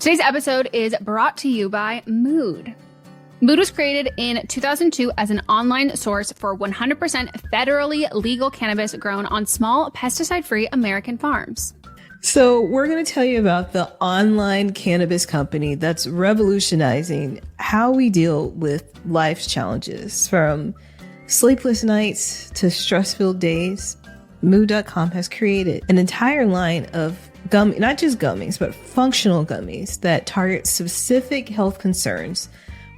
Today's episode is brought to you by Mood. Mood was created in 2002 as an online source for 100% federally legal cannabis grown on small, pesticide-free American farms. So we're going to tell you about the online cannabis company that's revolutionizing how we deal with life's challenges. From sleepless nights to stress-filled days, Mood.com has created an entire line of not just gummies, but functional gummies that target specific health concerns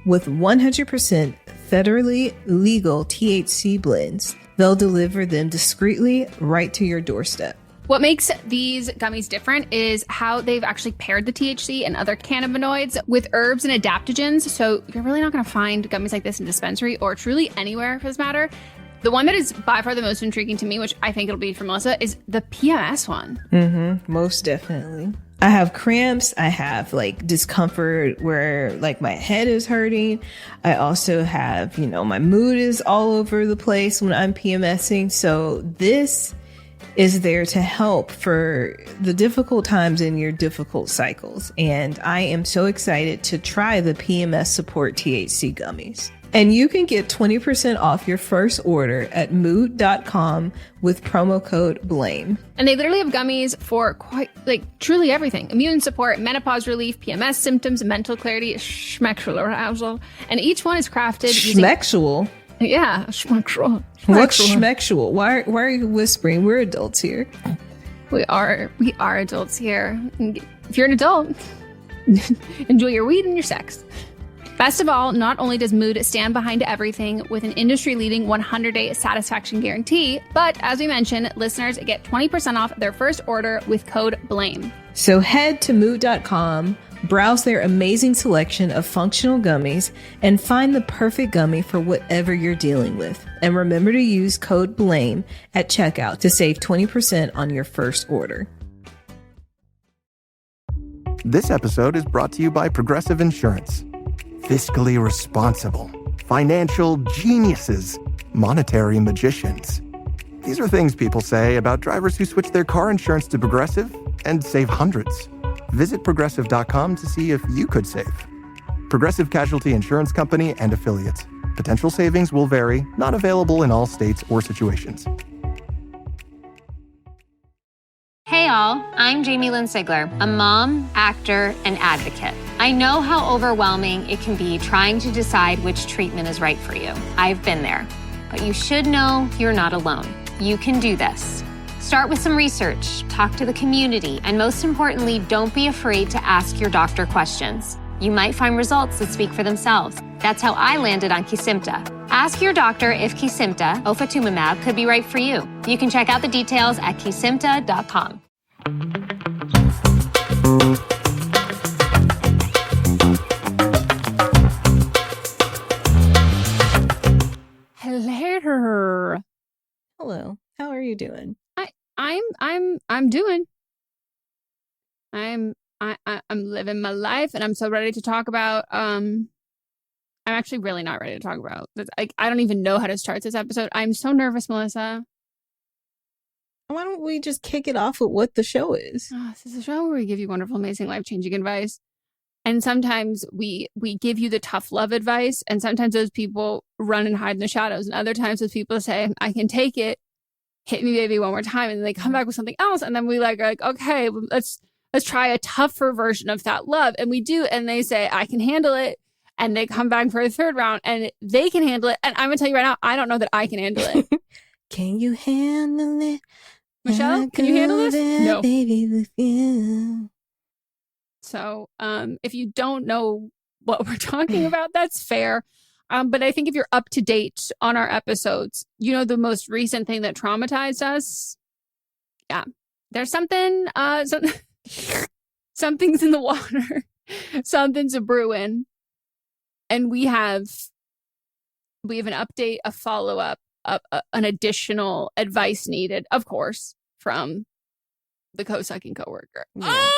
with 100% federally legal THC blends. They'll deliver them discreetly right to your doorstep. What makes these gummies different is how they've actually paired the THC and other cannabinoids with herbs and adaptogens. So you're really not going to find gummies like this in dispensary or truly anywhere for this matter. The one that is by far the most intriguing to me, which I think it'll be for Melissa, is the PMS one. Most definitely. I have cramps. I have discomfort where my head is hurting. I also have, my mood is all over the place when I'm PMSing. So this is there to help for the difficult times in your difficult cycles. And I am so excited to try the PMS Support THC gummies. And you can get 20% off your first order at mood.com with promo code BLAME. And they literally have gummies for truly everything. Immune support, menopause relief, PMS symptoms, mental clarity, schmexual arousal. And each one is crafted Schmexual? Yeah, schmexual. What's schmexual? Why are you whispering? We're adults here. We are adults here. If you're an adult, enjoy your weed and your sex. Best of all, not only does Mood stand behind everything with an industry-leading 100-day satisfaction guarantee, but as we mentioned, listeners get 20% off their first order with code BLAME. So head to mood.com, browse their amazing selection of functional gummies, and find the perfect gummy for whatever you're dealing with. And remember to use code BLAME at checkout to save 20% on your first order. This episode is brought to you by Progressive Insurance. Fiscally responsible, financial geniuses, monetary magicians. These are things people say about drivers who switch their car insurance to Progressive and save hundreds. Visit progressive.com to see if you could save. Progressive Casualty Insurance Company and Affiliates. Potential savings will vary, not available in all states or situations. Hey all, I'm Jamie Lynn Sigler, a mom, actor, and advocate. I know how overwhelming it can be trying to decide which treatment is right for you. I've been there. But you should know you're not alone. You can do this. Start with some research, talk to the community, and most importantly, don't be afraid to ask your doctor questions. You might find results that speak for themselves. That's how I landed on Kesimpta. Ask your doctor if Kesimpta, ofatumumab, could be right for you. You can check out the details at kesimpta.com. Hello. Hello. How are you doing? I'm doing. I'm living my life, and I'm so ready to talk about. I'm actually really not ready to talk about. I don't even know how to start this episode. I'm so nervous, Melissa. Why don't we just kick it off with what the show is? This is a show where we give you wonderful, amazing, life-changing advice. And sometimes we give you the tough love advice. And sometimes those people run and hide in the shadows. And other times those people say, I can take it. Hit me, baby, one more time. And then they come back with something else. And then we are like, okay, let's try a tougher version of that love. And we do. And they say, I can handle it. And they come back for a third round and they can handle it. And I'm going to tell you right now, I don't know that I can handle it. Can you handle it? Michelle, can you handle this? No. Baby with you. So if you don't know what we're talking about, that's fair. But I think if you're up to date on our episodes, you know the most recent thing that traumatized us? Yeah. There's something, something's in the water. Something's a brewing. And we have an update, a follow-up, an additional advice needed, of course, from the co-sucking coworker. Yeah.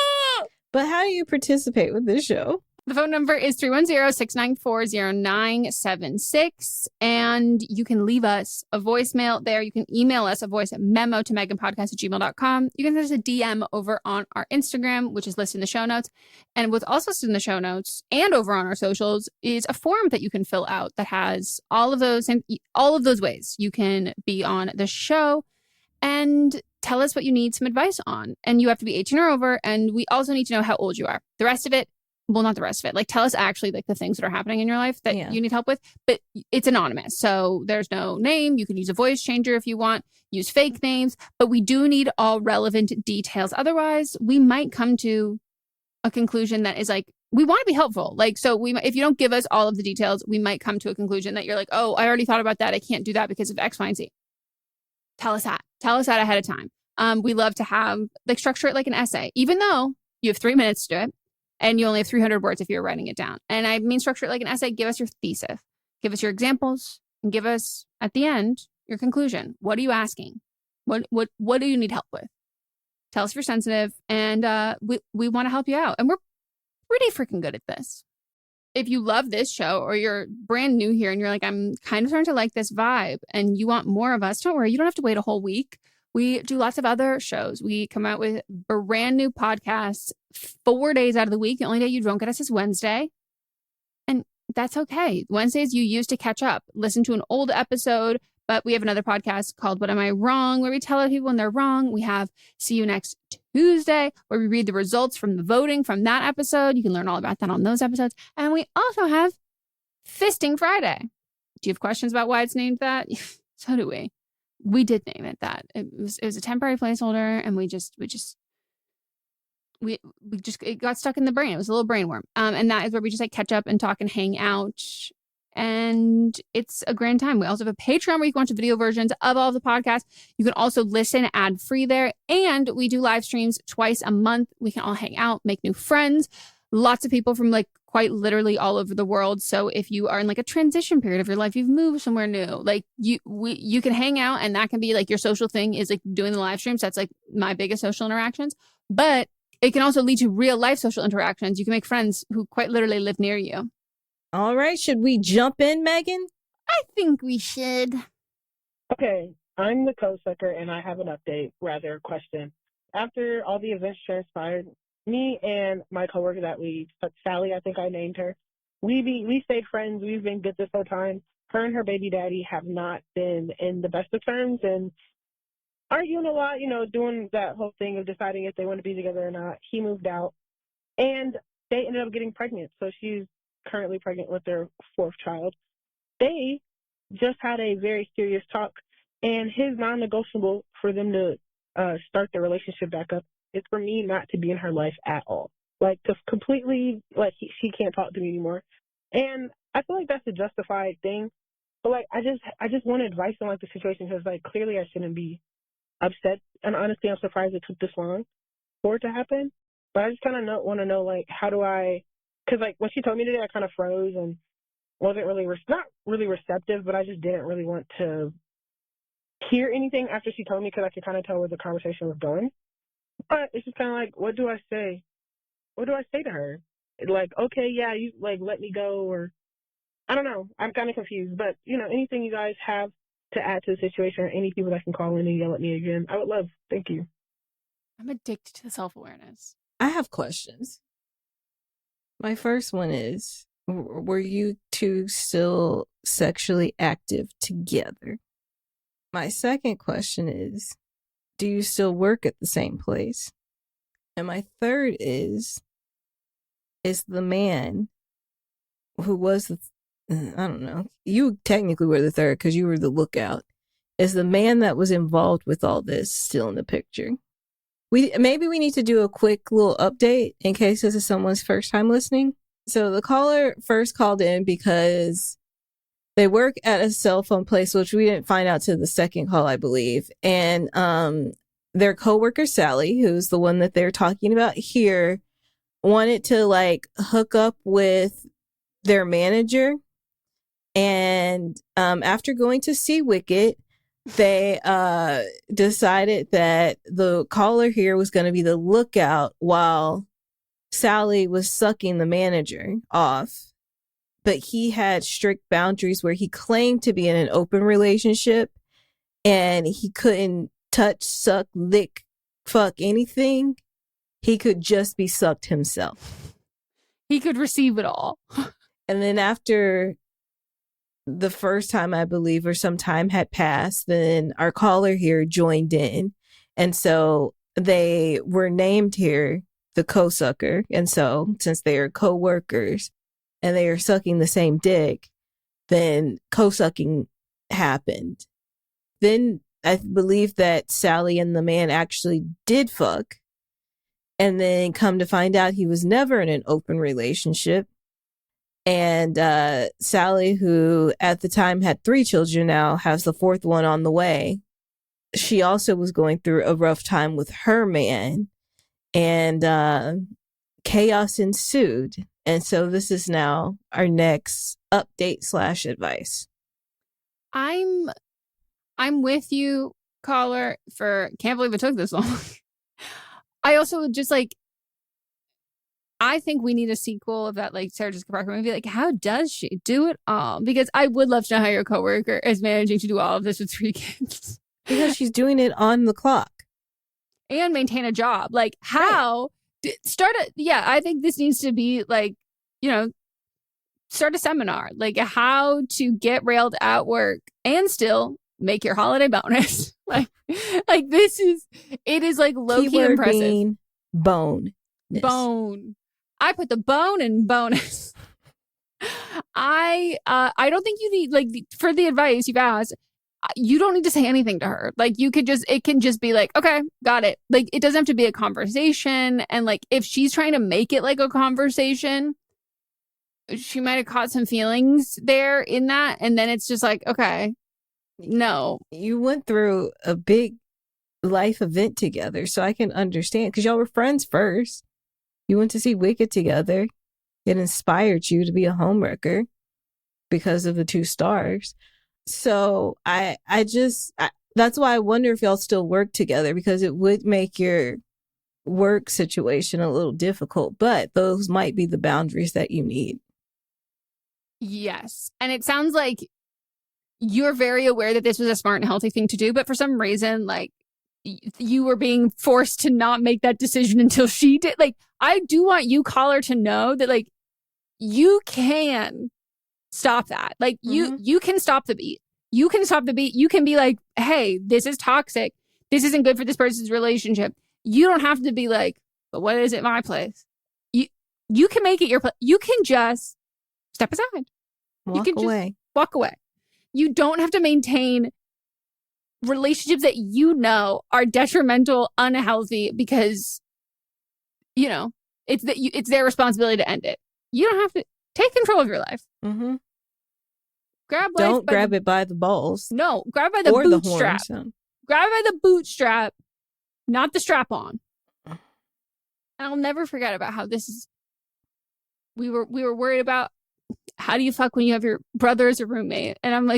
But how do you participate with this show? The phone number is 310-694-0976. And you can leave us a voicemail there. You can email us a voice memo to meghanpodcast@gmail.com. You can send us a DM over on our Instagram, which is listed in the show notes. And what's also listed in the show notes and over on our socials is a form that you can fill out that has all of those ways you can be on the show and tell us what you need some advice on. And you have to be 18 or over. And we also need to know how old you are. The rest of it, well, not the rest of it. Like, tell us actually like the things that are happening in your life that you need help with. But it's anonymous. So there's no name. You can use a voice changer if you want. Use fake names. But we do need all relevant details. Otherwise, we might come to a conclusion that is like, we want to be helpful. Like, so if you don't give us all of the details, we might come to a conclusion that you're like, oh, I already thought about that. I can't do that because of X, Y, and Z. Tell us that. Tell us that ahead of time. We love to have, like, structure it like an essay, even though you have 3 minutes to do it and you only have 300 words if you're writing it down. And I mean, structure it like an essay. Give us your thesis, give us your examples, and give us at the end your conclusion. What are you asking? What do you need help with? Tell us if you're sensitive, and we want to help you out. And we're pretty freaking good at this. If you love this show or you're brand new here and you're like, I'm kind of starting to like this vibe and you want more of us, don't worry. You don't have to wait a whole week. We do lots of other shows. We come out with brand new podcasts 4 days out of the week. The only day you don't get us is Wednesday. And that's okay. Wednesdays you use to catch up. Listen to an old episode. But we have another podcast called What Am I Wrong? Where we tell other people when they're wrong. We have See You Next Tuesday, where we read the results from the voting from that episode. You can learn all about that on those episodes. And we also have Fisting Friday. Do you have questions about why it's named that? So do we. We did name it that. It was a temporary placeholder, and it got stuck in the brain. It was a little brain worm. And that is where we just like catch up and talk and hang out. And it's a grand time. We also have a Patreon where you can watch the video versions of all of the podcasts. You can also listen ad-free there. And we do live streams twice a month. We can all hang out, make new friends. Lots of people from like quite literally all over the world. So if you are in like a transition period of your life, you've moved somewhere new, like you can hang out, and that can be like your social thing is like doing the live streams. That's like my biggest social interactions. But it can also lead to real life social interactions. You can make friends who quite literally live near you. All right. Should we jump in, Megan? I think we should. Okay. I'm the co-sucker, and I have an update, rather a question. After all the events transpired, me and my coworker that we took, Sally, I think I named her, we stayed friends. We've been good this whole time. Her and her baby daddy have not been in the best of terms and arguing a lot, doing that whole thing of deciding if they want to be together or not. He moved out, and they ended up getting pregnant. So she's currently pregnant with their fourth child. They just had a very serious talk, and his non-negotiable for them to start their relationship back up is for me not to be in her life at all. Like, to completely, like, she can't talk to me anymore. And I feel like that's a justified thing. But, like, I just want advice on, like, the situation, because, like, clearly I shouldn't be upset. And honestly, I'm surprised it took this long for it to happen. But I just kind of want to know, like, how do I, because, like, when she told me today, I kind of froze and wasn't really, not really receptive, but I just didn't really want to hear anything after she told me, because I could kind of tell where the conversation was going. But it's just kind of like, what do I say? What do I say to her? Like, okay, yeah, you, like, let me go, or I don't know. I'm kind of confused. But, anything you guys have to add to the situation, or any people that can call in and yell at me again, I would love. Thank you. I'm addicted to self-awareness. I have questions. My first one is, were you two still sexually active together? My second question is, do you still work at the same place? And my third is the man who was I don't know, you technically were the third because you were the lookout. Is the man that was involved with all this still in the picture? Maybe we need to do a quick little update in case this is someone's first time listening. So the caller first called in because they work at a cell phone place, which we didn't find out till the second call, I believe. And their coworker, Sally, who's the one that they're talking about here, wanted to like hook up with their manager. And after going to see Wicked, they decided that the caller here was going to be the lookout while Sally was sucking the manager off, but he had strict boundaries where he claimed to be in an open relationship and he couldn't touch, suck, lick, fuck anything. He could just be sucked himself. He could receive it all. And then after the first time, I believe, or some time had passed, then our caller here joined in. And so they were named here the co-sucker. And so since they are co-workers and they are sucking the same dick, then co-sucking happened. Then I believe that Sally and the man actually did fuck. And then come to find out he was never in an open relationship. And Sally, who at the time had 3 children, now has the 4th one on the way. She also was going through a rough time with her man. And chaos ensued. And so this is now our next update / advice. I'm with you, caller, can't believe it took this long. I also just I think we need a sequel of that Sarah Jessica Parker movie. How does she do it all? Because I would love to know how your coworker is managing to do all of this with 3 kids. Because she's doing it on the clock. And maintain a job. How? Right. I think this needs to be start a seminar. How to get railed at work and still make your holiday bonus. It is low-key impressive. Being bone. I put the bone in bonus. I don't think you need for the advice you've asked, you don't need to say anything to her. It can just be okay, got it. It doesn't have to be a conversation. And if she's trying to make it a conversation, she might have caught some feelings there in that. And then it's just okay, no. You went through a big life event together, so I can understand, because y'all were friends first. You went to see Wicked together. It inspired you to be a homewrecker because of the 2 stars. So I that's why I wonder if y'all still work together, because it would make your work situation a little difficult, but those might be the boundaries that you need. Yes. And it sounds like you're very aware that this was a smart and healthy thing to do, but for some reason, you were being forced to not make that decision until she did. I do want you, caller, to know that you can stop that. You can stop the beat. You can stop the beat. You can be hey, this is toxic. This isn't good for this person's relationship. You don't have to be but what is it, my place? You can make it your place. You can just step aside. Walk away. Walk away. You don't have to maintain relationships that are detrimental, unhealthy, because it's their responsibility to end it. You don't have to take control of your life. Mm-hmm. Don't grab it by the balls. No, grab by the bootstrap. Grab by the bootstrap, not the strap on. And I'll never forget about how this is. We were worried about how do you fuck when you have your brother as a roommate, and I'm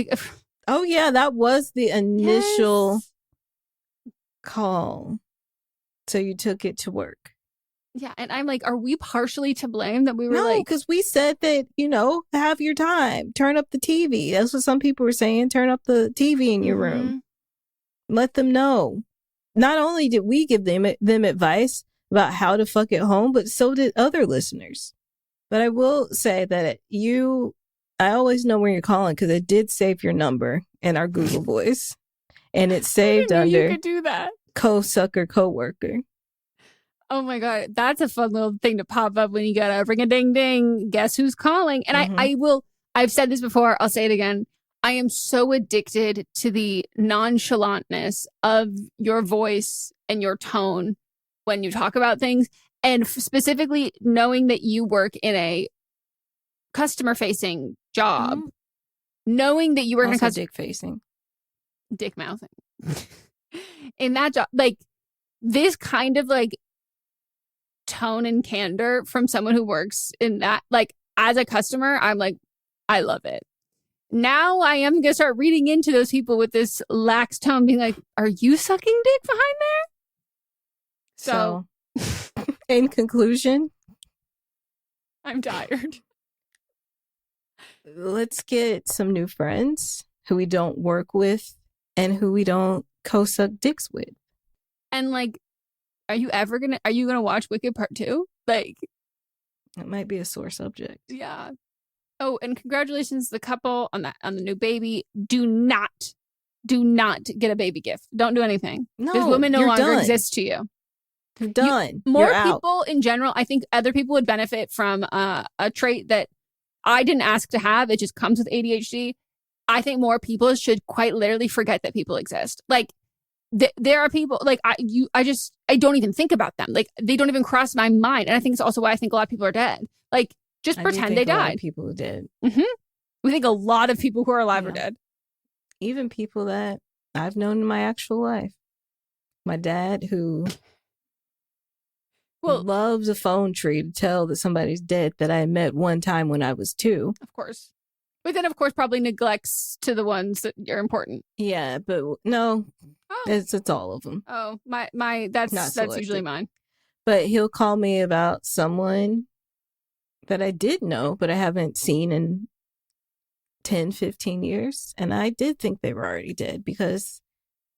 oh yeah, that was the initial call. So you took it to work. Yeah, and I'm are we partially to blame that we were No, because we said that, have your time. Turn up the TV. That's what some people were saying. Turn up the TV in your room. Let them know. Not only did we give them advice about how to fuck at home, but so did other listeners. But I will say that I always know where you're calling, because it did save your number in our Google Voice. And it's saved under you could do that. Co-sucker, co-worker. Oh my God. That's a fun little thing to pop up when you got a ring a ding ding. Guess who's calling? And I've said this before. I'll say it again. I am so addicted to the nonchalantness of your voice and your tone when you talk about things. And specifically knowing that you work in a customer facing job, knowing that you work in a dick facing, dick mouthing in that job, this kind of tone and candor from someone who works in that, as a customer, I'm I love it. Now I am going to start reading into those people with this lax tone, being are you sucking dick behind there? So in conclusion, I'm tired. Let's get some new friends who we don't work with and who we don't co-suck dicks with. And like, are you gonna watch Wicked Part 2? Like, That might be a sore subject. yeah. Oh, and congratulations to the couple on the new baby. Do not get a baby gift. Don't do anything. No, This woman no you're longer done. exists to you. You're done. More You're out. people in general, I think other people would benefit from a trait that I didn't ask to have. It just comes with ADHD. I think more people should quite literally forget that people exist. Like, there are people like I don't even think about them. Like, they don't even cross my mind. And I think it's also why I think a lot of people are dead. Like, just pretend they died. People who did. Mm-hmm. We think a lot of people who are alive are dead. Even people that I've known in my actual life. My dad, who loves a phone tree to tell that somebody's dead that I met one time when I was 2. Of course. But then, of course, probably neglects to the ones that are important. Yeah, but no, it's all of them. Oh, that's usually mine. But he'll call me about someone that I did know, but I haven't seen in 10, 15 years. And I did think they were already dead because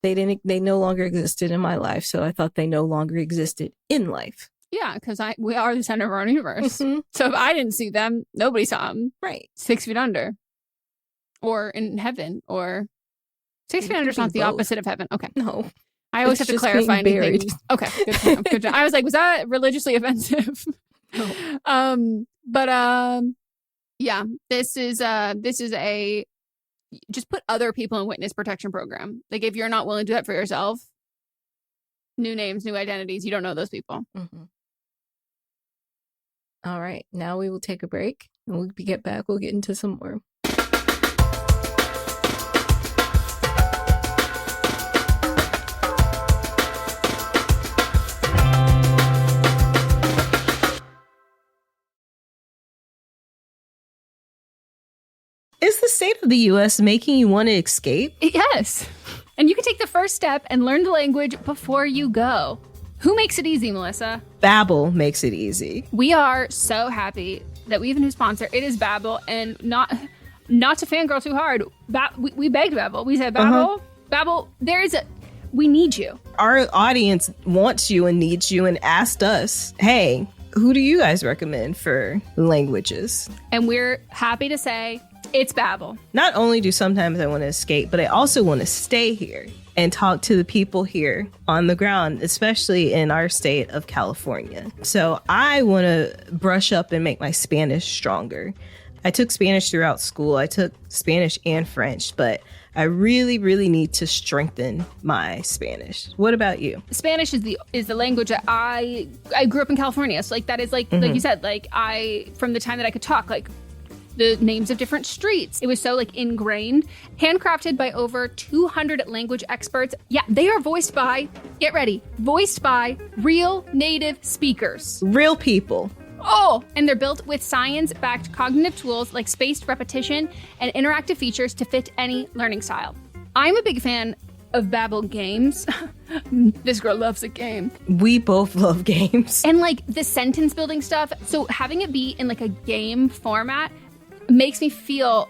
they no longer existed in my life. So I thought they no longer existed in life. Yeah, because we are the center of our own universe. Mm-hmm. So if I didn't see them, nobody saw them. Right. 6 feet under. Or in heaven. Or 6 feet under is not the opposite of heaven. Okay. No. I always have to clarify anything. Okay. Good job. I was like, was that religiously offensive? No. Yeah, this is a just put other people in witness protection program. Like, if you're not willing to do that for yourself, new names, new identities, you don't know those people. Mm-hmm. All right, now we will take a break, and when we get back, we'll get into some more. Is the state of the U.S. making you want to escape? Yes. And you can take the first step and learn the language before you go. Who makes it easy, Melissa? Babbel makes it easy. We are so happy that we have a new sponsor. It is Babbel, and not to fangirl too hard. We begged Babbel. We said, Babbel, Babbel, we need you. Our audience wants you and needs you and asked us, hey, who do you guys recommend for languages? And we're happy to say, it's Babbel. Not only do sometimes I want to escape, but I also want to stay here and talk to the people here on the ground, especially in our state of California. So I want to brush up and make my Spanish stronger. I took Spanish throughout school. I took Spanish and French, but I really, really need to strengthen my Spanish. What about you? Spanish is the language that I grew up in California. So like that is like you said, like from the time that I could talk, like the names of different streets. It was so like ingrained, handcrafted by over 200 language experts. Yeah, they are voiced by real native speakers. Real people. Oh, and they're built with science-backed cognitive tools like spaced repetition and interactive features to fit any learning style. I'm a big fan of Babbel games. This girl loves a game. We both love games. And like the sentence building stuff. So having it be in like a game format makes me feel,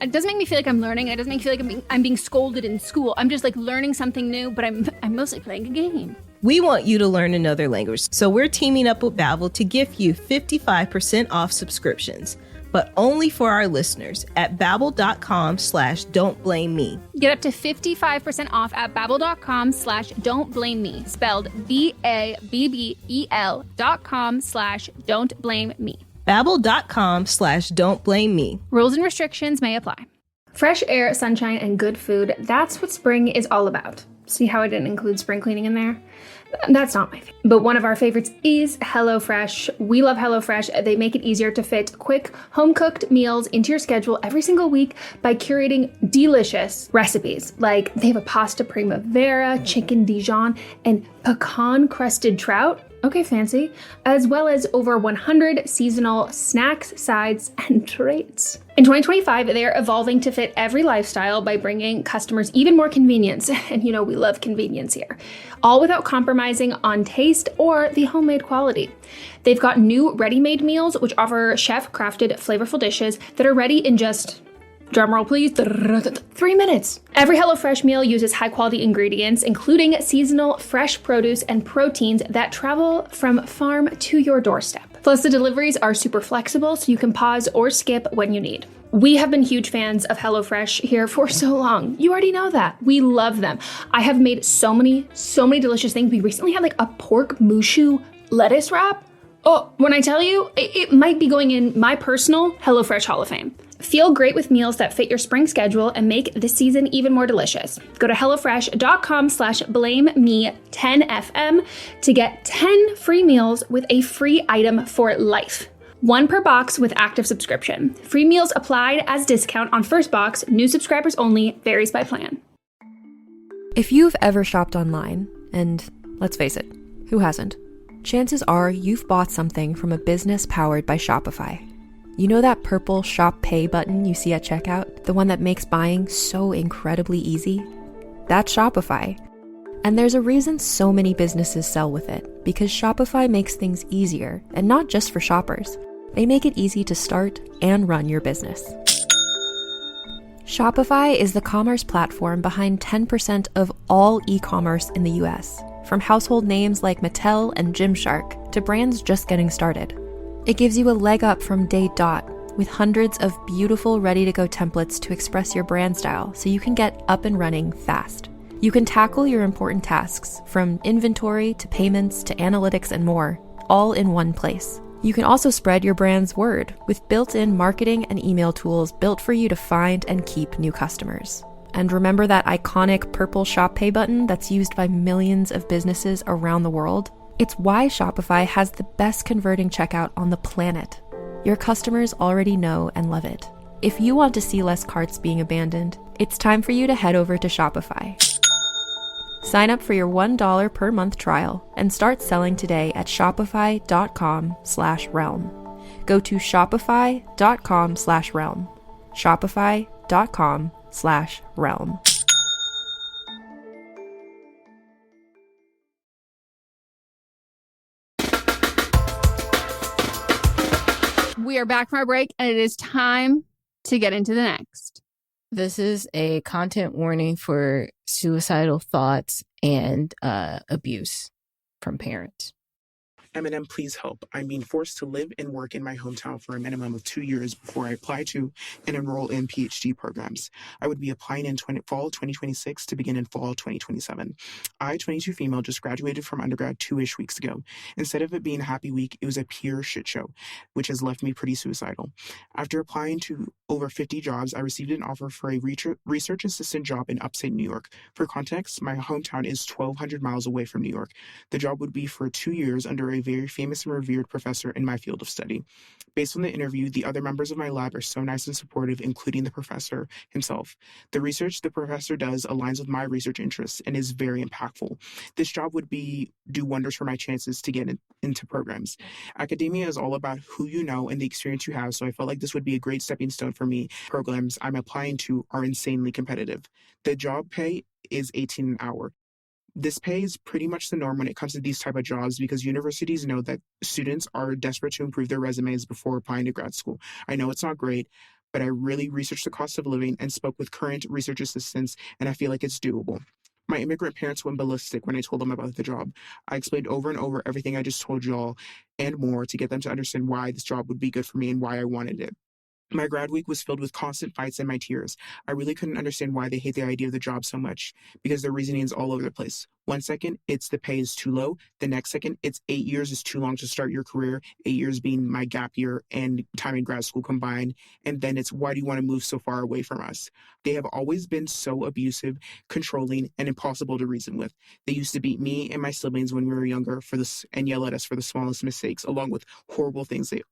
it doesn't make me feel like I'm learning. It doesn't make me feel like I'm being scolded in school. I'm just like learning something new, but I'm mostly playing a game. We want you to learn another language. So we're teaming up with Babbel to give you 55% off subscriptions, but only for our listeners at babbel.com/don'tblameme. Get up to 55% off at babbel.com/don'tblameme, spelled BABBEL.com/don'tblameme. Babbel.com/don'tblameme. Rules and restrictions may apply. Fresh air, sunshine, and good food. That's what spring is all about. See how I didn't include spring cleaning in there? That's not my favorite. But one of our favorites is HelloFresh. We love HelloFresh. They make it easier to fit quick, home-cooked meals into your schedule every single week by curating delicious recipes. Like they have a pasta primavera, chicken Dijon, and pecan-crusted trout. Okay, fancy. As well as over 100 seasonal snacks, sides, and treats. In 2025, they're evolving to fit every lifestyle by bringing customers even more convenience. And you know, we love convenience here. All without compromising on taste or the homemade quality. They've got new ready-made meals, which offer chef-crafted flavorful dishes that are ready in just, drumroll please, 3 minutes. Every HelloFresh meal uses high-quality ingredients, including seasonal fresh produce and proteins that travel from farm to your doorstep. Plus, the deliveries are super flexible, so you can pause or skip when you need. We have been huge fans of HelloFresh here for so long. You already know that. We love them. I have made so many delicious things. We recently had like a pork mushu lettuce wrap. Oh, when I tell you, it might be going in my personal HelloFresh Hall of Fame. Feel great with meals that fit your spring schedule and make this season even more delicious. Go to HelloFresh.com/blameme10fm to get 10 free meals with a free item for life. 1 per box with active subscription. Free meals applied as discount on first box. New subscribers only. Varies by plan. If you've ever shopped online, and let's face it, who hasn't? Chances are you've bought something from a business powered by Shopify. You know that purple Shop Pay button you see at checkout? The one that makes buying so incredibly easy? That's Shopify. And there's a reason so many businesses sell with it, because Shopify makes things easier, and not just for shoppers. They make it easy to start and run your business. Shopify is the commerce platform behind 10% of all e-commerce in the US, from household names like Mattel and Gymshark to brands just getting started. It gives you a leg up from day dot with hundreds of beautiful ready-to-go templates to express your brand style so you can get up and running fast. You can tackle your important tasks from inventory to payments to analytics and more, all in one place. You can also spread your brand's word with built-in marketing and email tools built for you to find and keep new customers. And remember that iconic purple Shop Pay button that's used by millions of businesses around the world? It's why Shopify has the best converting checkout on the planet. Your customers already know and love it. If you want to see less carts being abandoned, it's time for you to head over to Shopify. Sign up for your $1 per month trial and start selling today at shopify.com/realm. Go to shopify.com/realm. Shopify.com/realm. We are back from our break, and it is time to get into the next. This is a content warning for suicidal thoughts and abuse from parents. Eminem, please help. I'm being forced to live and work in my hometown for a minimum of 2 years before I apply to and enroll in PhD programs. I would be applying in fall 2026 to begin in fall 2027. I, 22 female, just graduated from undergrad 2-ish weeks ago. Instead of it being a happy week, it was a pure shit show, which has left me pretty suicidal. After applying to over 50 jobs, I received an offer for a research assistant job in upstate New York. For context, my hometown is 1,200 miles away from New York. The job would be for 2 years under a very famous and revered professor in my field of study. Based on the interview, the other members of my lab are so nice and supportive, including the professor himself. The research the professor does aligns with my research interests and is very impactful. This job would do wonders for my chances to get into programs. Academia is all about who you know and the experience you have, so I felt like this would be a great stepping stone for me. Programs I'm applying to are insanely competitive. The job pay is $18 an hour. This pay is pretty much the norm when it comes to these type of jobs because universities know that students are desperate to improve their resumes before applying to grad school. I know it's not great, but I really researched the cost of living and spoke with current research assistants, and I feel like it's doable. My immigrant parents went ballistic when I told them about the job. I explained over and over everything I just told y'all and more to get them to understand why this job would be good for me and why I wanted it. My grad week was filled with constant fights and my tears. I really couldn't understand why they hate the idea of the job so much because their reasoning is all over the place. 1 second, it's the pay is too low. The next second, it's 8 years is too long to start your career, 8 years being my gap year and time in grad school combined. And then it's, why do you want to move so far away from us? They have always been so abusive, controlling, and impossible to reason with. They used to beat me and my siblings when we were younger and yell at us for the smallest mistakes, along with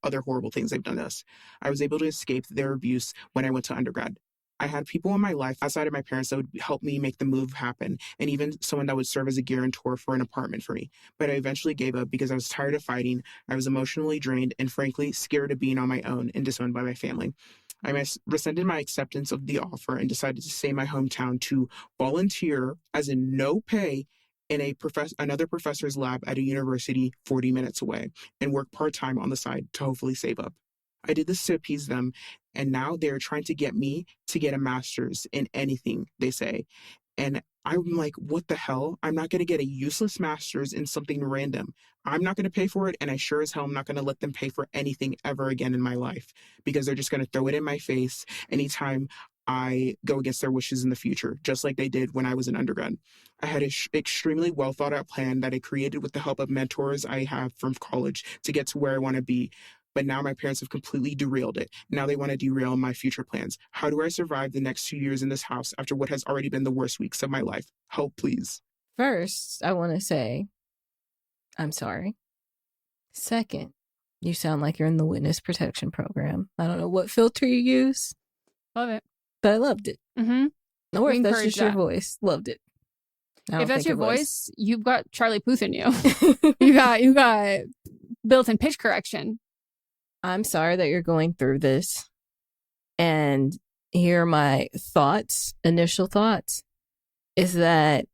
other horrible things they've done to us. I was able to escape their abuse when I went to undergrad. I had people in my life outside of my parents that would help me make the move happen, and even someone that would serve as a guarantor for an apartment for me. But I eventually gave up because I was tired of fighting, I was emotionally drained, and frankly, scared of being on my own and disowned by my family. I rescinded my acceptance of the offer and decided to stay in my hometown to volunteer, as in no pay, in another professor's lab at a university 40 minutes away, and work part-time on the side to hopefully save up. I did this to appease them, and now they're trying to get me to get a master's in anything they say. And I'm like, what the hell? I'm not going to get a useless master's in something random. I'm not going to pay for it, and I sure as hell am not going to let them pay for anything ever again in my life, because they're just going to throw it in my face anytime I go against their wishes in the future, just like they did when I was an undergrad. I had an extremely well thought out plan that I created with the help of mentors I have from college to get to where I want to be. But now my parents have completely derailed it. Now they want to derail my future plans. How do I survive the next 2 years in this house after what has already been the worst weeks of my life? Help, please. First, I want to say, I'm sorry. Second, you sound like you're in the witness protection program. I don't know what filter you use. Love it. But I loved it. Mm-hmm. Or if that's just your voice. Loved it. If that's your voice, you've got Charlie Puth in you. you got built-in pitch correction. I'm sorry that you're going through this. And here are my initial thoughts, is that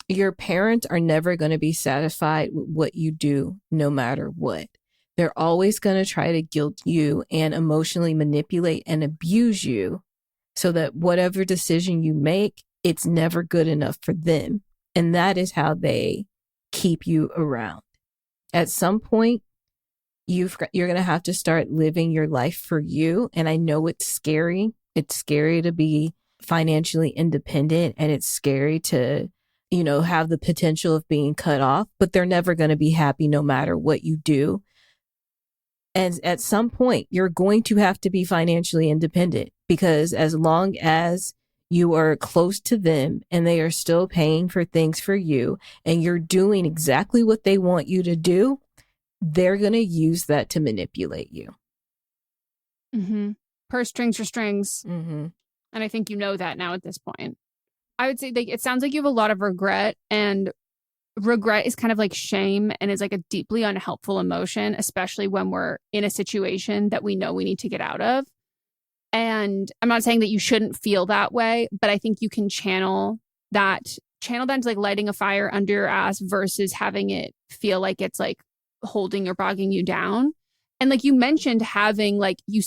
your parents are never going to be satisfied with what you do, no matter what. They're always going to try to guilt you and emotionally manipulate and abuse you so that whatever decision you make, it's never good enough for them. And that is how they keep you around. At some point, you're going to have to start living your life for you. And I know it's scary. It's scary to be financially independent, and it's scary to, have the potential of being cut off, but they're never going to be happy no matter what you do. And at some point, you're going to have to be financially independent, because as long as you are close to them and they are still paying for things for you and you're doing exactly what they want you to do, they're going to use that to manipulate you. Mm-hmm. Purse strings for strings. Mm-hmm. And I think you know that now at this point. I would say it sounds like you have a lot of regret, and regret is kind of like shame and is like a deeply unhelpful emotion, especially when we're in a situation that we know we need to get out of. And I'm not saying that you shouldn't feel that way, but I think you can channel that into like lighting a fire under your ass versus having it feel like it's like holding or bogging you down. And like you mentioned, having like you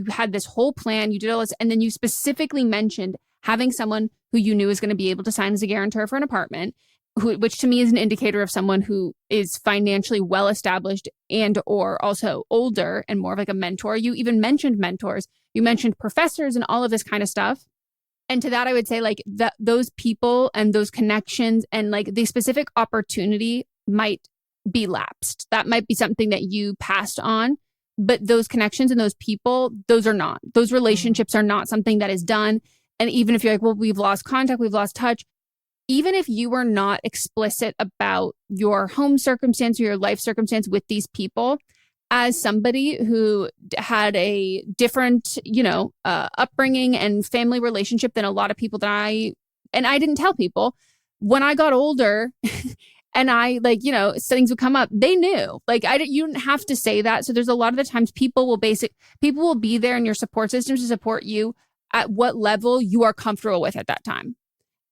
had this whole plan, you did all this, and then you specifically mentioned having someone who you knew was going to be able to sign as a guarantor for an apartment, which to me is an indicator of someone who is financially well established and or also older and more of like a mentor. You even mentioned mentors. You mentioned professors and all of this kind of stuff. And to that, I would say like that those people and those connections and like the specific opportunity might be lapsed. That might be something that you passed on, but those connections and those people, those are not. Those relationships are not something that is done. And even if you're like, well, we've lost contact, we've lost touch, even if you were not explicit about your home circumstance or your life circumstance with these people, as somebody who had a different, upbringing and family relationship than a lot of people I didn't tell people, when I got older and I things would come up, they knew. You didn't have to say that. So there's a lot of the times people will be there in your support system to support you at what level you are comfortable with at that time.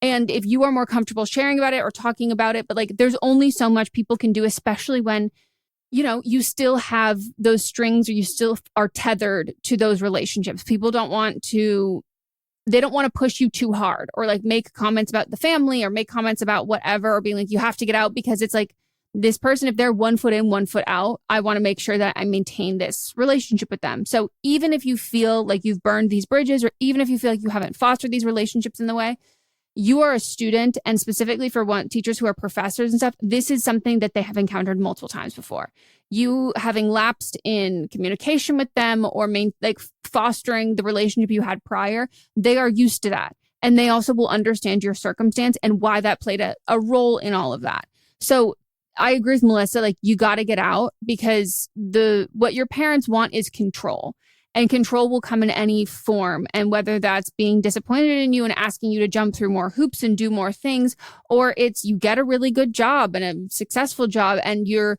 And if you are more comfortable sharing about it or talking about it, but there's only so much people can do, especially when, you still have those strings or you still are tethered to those relationships. People don't want to push you too hard or make comments about the family or make comments about whatever, or being like, you have to get out, because it's like this person, if they're 1 foot in, 1 foot out, I want to make sure that I maintain this relationship with them. So even if you feel like you've burned these bridges, or even if you feel like you haven't fostered these relationships in the way, you are a student, and specifically for teachers who are professors and stuff, this is something that they have encountered multiple times before. You having lapsed in communication with them or fostering the relationship you had prior, they are used to that. And they also will understand your circumstance and why that played a role in all of that. So I agree with Melissa, you got to get out, because what your parents want is control. And control will come in any form. And whether that's being disappointed in you and asking you to jump through more hoops and do more things, or it's you get a really good job and a successful job and you're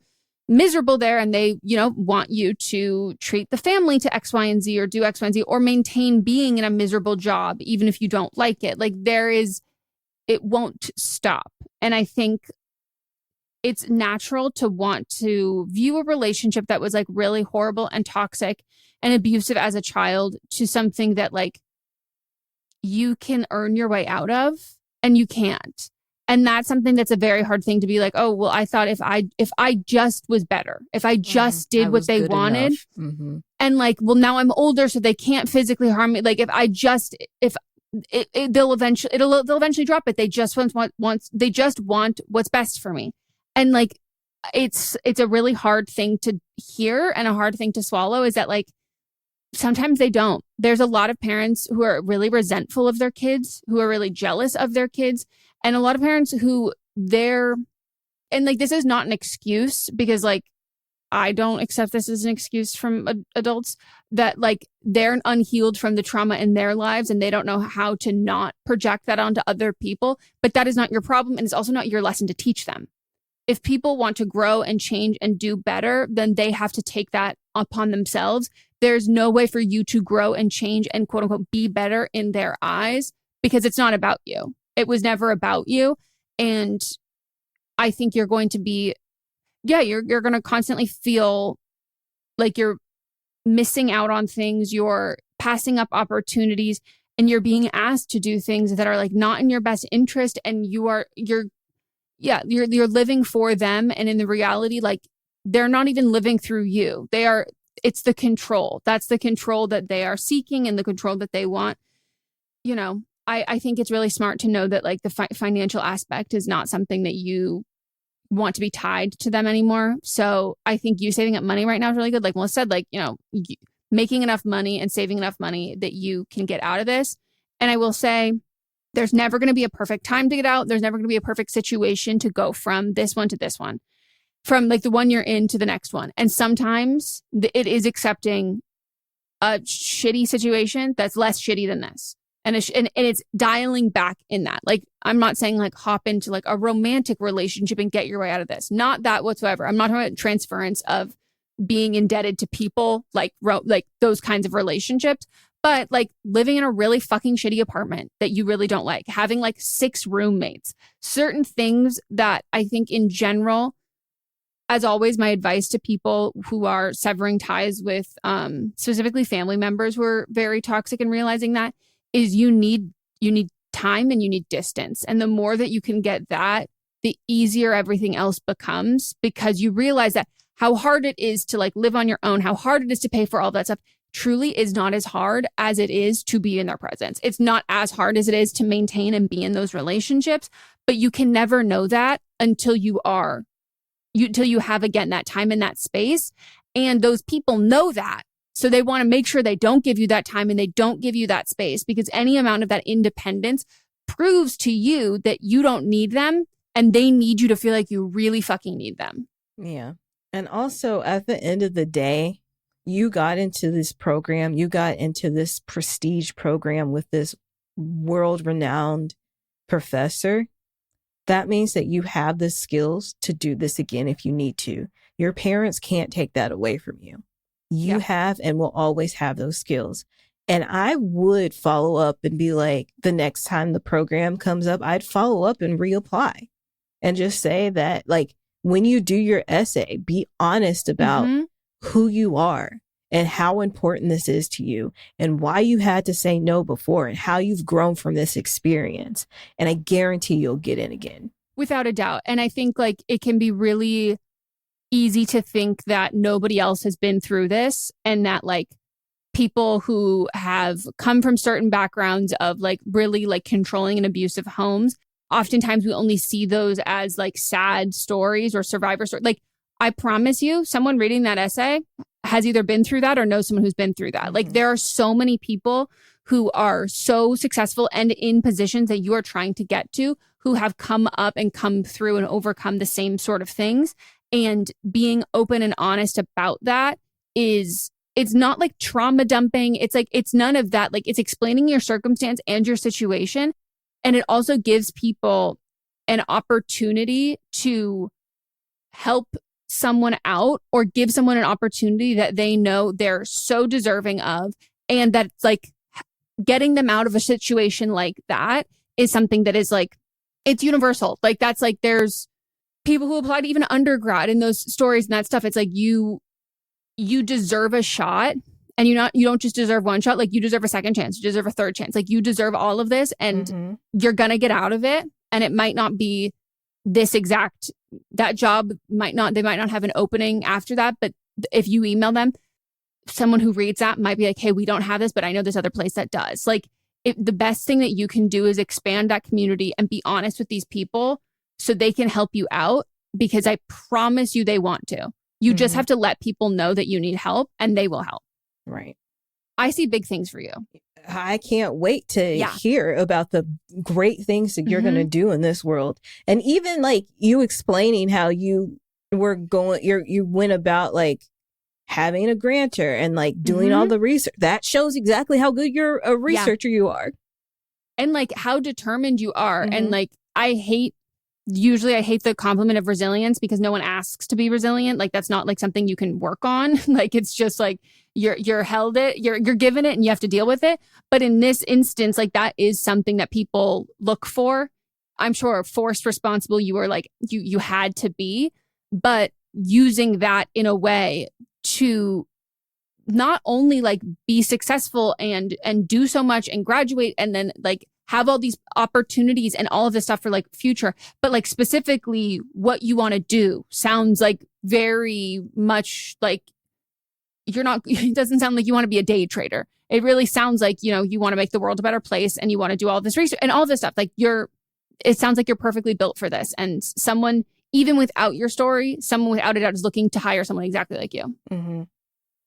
miserable there and they, want you to treat the family to X, Y, and Z or do X, Y, and Z or maintain being in a miserable job, even if you don't like it. Like it won't stop. And I think it's natural to want to view a relationship that was like really horrible and toxic and abusive as a child to something that like you can earn your way out of and you can't. And that's something that's a very hard thing to be like, oh, well, I thought if I just was better, if I just did what they wanted and like, well, now I'm older, so they can't physically harm me. Like they'll eventually drop it. They just want what's best for me. And like, it's a really hard thing to hear and a hard thing to swallow is that like, sometimes they don't. There's a lot of parents who are really resentful of their kids, who are really jealous of their kids. And a lot of parents who and like, this is not an excuse because like, I don't accept this as an excuse from adults that like they're unhealed from the trauma in their lives and they don't know how to not project that onto other people. But that is not your problem. And it's also not your lesson to teach them. If people want to grow and change and do better, then they have to take that upon themselves. There's no way for you to grow and change and quote unquote be better in their eyes because it's not about you. It was never about you. And I think you're going to be, you're going to constantly feel like you're missing out on things. You're passing up opportunities and you're being asked to do things that are like not in your best interest. And you're living for them. And in the reality, like they're not even living through you. It's the control. That's the control that they are seeking and the control that they want. I think it's really smart to know that like the financial aspect is not something that you want to be tied to them anymore. So I think you saving up money right now is really good. Like Melissa said, like, making enough money and saving enough money that you can get out of this. And I will say, there's never going to be a perfect time to get out. There's never going to be a perfect situation to go from this one to this one, from like the one you're in to the next one. And sometimes it is accepting a shitty situation that's less shitty than this. And it's dialing back in that. Like, I'm not saying like hop into like a romantic relationship and get your way out of this. Not that whatsoever. I'm not talking about transference of being indebted to people, like those kinds of relationships. But like living in a really fucking shitty apartment that you really don't like, having like 6 roommates, certain things that I think in general, as always, my advice to people who are severing ties with specifically family members who are very toxic and realizing that is you need time and you need distance. And the more that you can get that, the easier everything else becomes because you realize that how hard it is to like live on your own, how hard it is to pay for all that stuff truly is not as hard as it is to be in their presence. It's not as hard as it is to maintain and be in those relationships, but you can never know that until you have again that time and that space. And those people know that. So they want to make sure they don't give you that time and they don't give you that space because any amount of that independence proves to you that you don't need them and they need you to feel like you really fucking need them. Yeah. And also at the end of the day, you got into this program, you got into this prestige program with this world-renowned professor. That means that you have the skills to do this again if you need to. Your parents can't take that away from you. You have and will always have those skills. And I would follow up and be like, the next time the program comes up, I'd follow up and reapply and just say that, like, when you do your essay, be honest about who you are and how important this is to you and why you had to say no before and how you've grown from this experience. And I guarantee you'll get in again. Without a doubt. And I think like it can be really easy to think that nobody else has been through this and that like people who have come from certain backgrounds of like really like controlling and abusive homes, oftentimes we only see those as like sad stories or survivor stories. Like I promise you, someone reading that essay has either been through that or knows someone who's been through that. Like there are so many people who are so successful and in positions that you are trying to get to who have come up and come through and overcome the same sort of things. And being open and honest about that is it's not like trauma dumping. It's like, it's none of that. Like, it's explaining your circumstance and your situation. And it also gives people an opportunity to help someone out or give someone an opportunity that they know they're so deserving of. And that it's like getting them out of a situation like that is something that is like, it's universal. Like, that's like, there's people who applied even undergrad in those stories and that stuff. It's like, you deserve a shot, and you don't just deserve one shot. Like, you deserve a second chance. You deserve a third chance. Like, you deserve all of this, and you're going to get out of it. And it might not be that job they might not have an opening after that. But if you email them, someone who reads that might be like, hey, we don't have this, but I know this other place that does. Like, the best thing that you can do is expand that community and be honest with these people so they can help you out, because I promise you they want to. You just have to let people know that you need help, and they will help. Right. I see big things for you. I can't wait to hear about the great things that you're going to do in this world. And even like you explaining how you went about like having a grantor and like doing all the research. That shows exactly how good you're a researcher you are. And like how determined you are. And like, I hate the compliment of resilience, because no one asks to be resilient. Like, that's not like something you can work on. Like, it's just like you're given it and you have to deal with it. But in this instance, like, that is something that people look for. I'm sure forced responsible, you were like, you had to be, but using that in a way to not only like be successful and do so much and graduate and then like have all these opportunities and all of this stuff for like future, but like specifically what you want to do sounds like very much like it doesn't sound like you want to be a day trader. It really sounds like, you want to make the world a better place and you want to do all this research and all this stuff. Like it sounds like you're perfectly built for this. And someone, even without your story, someone without a doubt is looking to hire someone exactly like you.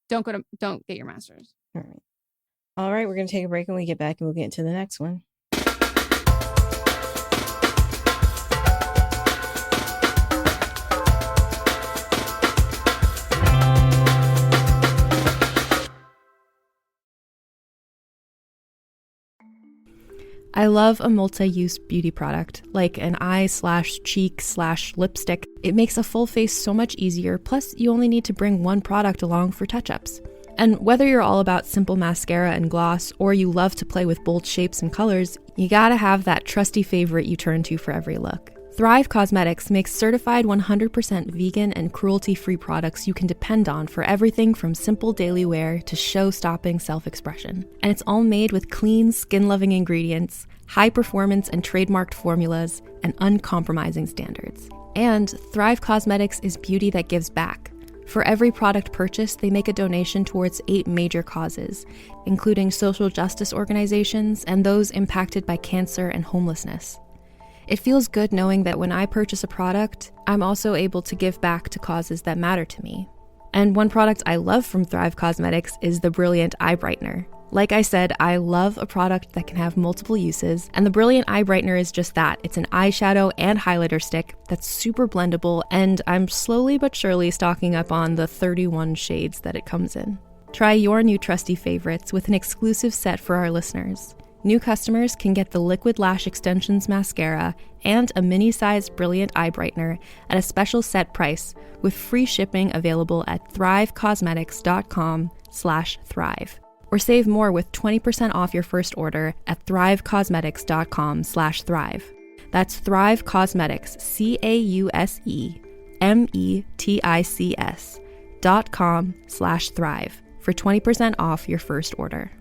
Don't get your master's. All right. We're going to take a break, and we get back and we'll get into the next one. I love a multi-use beauty product, like an eye/cheek/lipstick. It makes a full face so much easier, plus you only need to bring one product along for touch-ups. And whether you're all about simple mascara and gloss, or you love to play with bold shapes and colors, you gotta have that trusty favorite you turn to for every look. Thrive Cosmetics makes certified 100% vegan and cruelty-free products you can depend on for everything from simple daily wear to show-stopping self-expression. And it's all made with clean, skin-loving ingredients, high-performance and trademarked formulas, and uncompromising standards. And Thrive Cosmetics is beauty that gives back. For every product purchased, they make a donation towards 8 major causes, including social justice organizations and those impacted by cancer and homelessness. It feels good knowing that when I purchase a product, I'm also able to give back to causes that matter to me. And one product I love from Thrive Cosmetics is the Brilliant Eye Brightener. Like I said, I love a product that can have multiple uses, and the Brilliant Eye Brightener is just that. It's an eyeshadow and highlighter stick that's super blendable, and I'm slowly but surely stocking up on the 31 shades that it comes in. Try your new trusty favorites with an exclusive set for our listeners. New customers can get the Liquid Lash Extensions Mascara and a mini-sized Brilliant Eye Brightener at a special set price with free shipping available at thrivecosmetics.com/thrive. Or save more with 20% off your first order at thrivecosmetics.com/thrive. That's Thrive Cosmetics, CAUSEMETICS.com/thrive for 20% off your first order.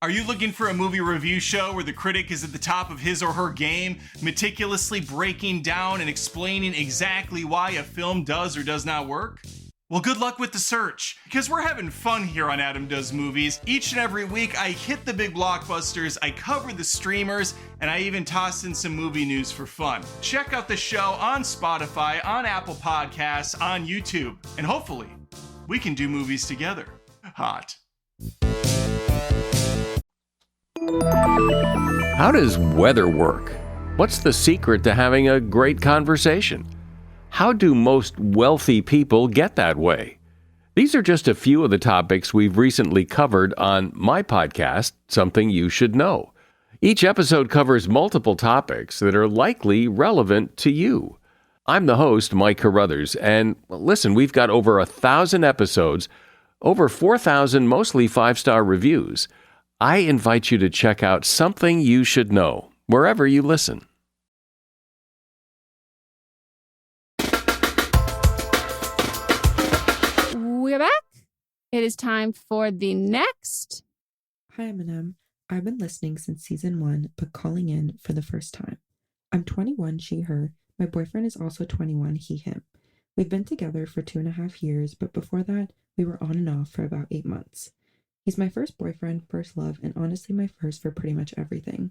Are you looking for a movie review show where the critic is at the top of his or her game, meticulously breaking down and explaining exactly why a film does or does not work? Well, good luck with the search, because we're having fun here on Adam Does Movies. Each and every week, I hit the big blockbusters, I cover the streamers, and I even toss in some movie news for fun. Check out the show on Spotify, on Apple Podcasts, on YouTube, and hopefully, we can do movies together. Hot. How does weather work? What's the secret to having a great conversation? How do most wealthy people get that way? These are just a few of the topics we've recently covered on my podcast, Something You Should Know. Each episode covers multiple topics that are likely relevant to you. I'm the host, Mike Carruthers, and listen, we've got over 1,000 episodes, over 4,000 mostly 5-star reviews. I invite you to check out Something You Should Know, wherever you listen. We're back. It is time for the next. Hi, Eminem. I've been listening since season 1, but calling in for the first time. I'm 21, she, her. My boyfriend is also 21, he, him. We've been together for 2.5 years, but before that, we were on and off for about 8 months. He's my first boyfriend, first love, and honestly my first for pretty much everything.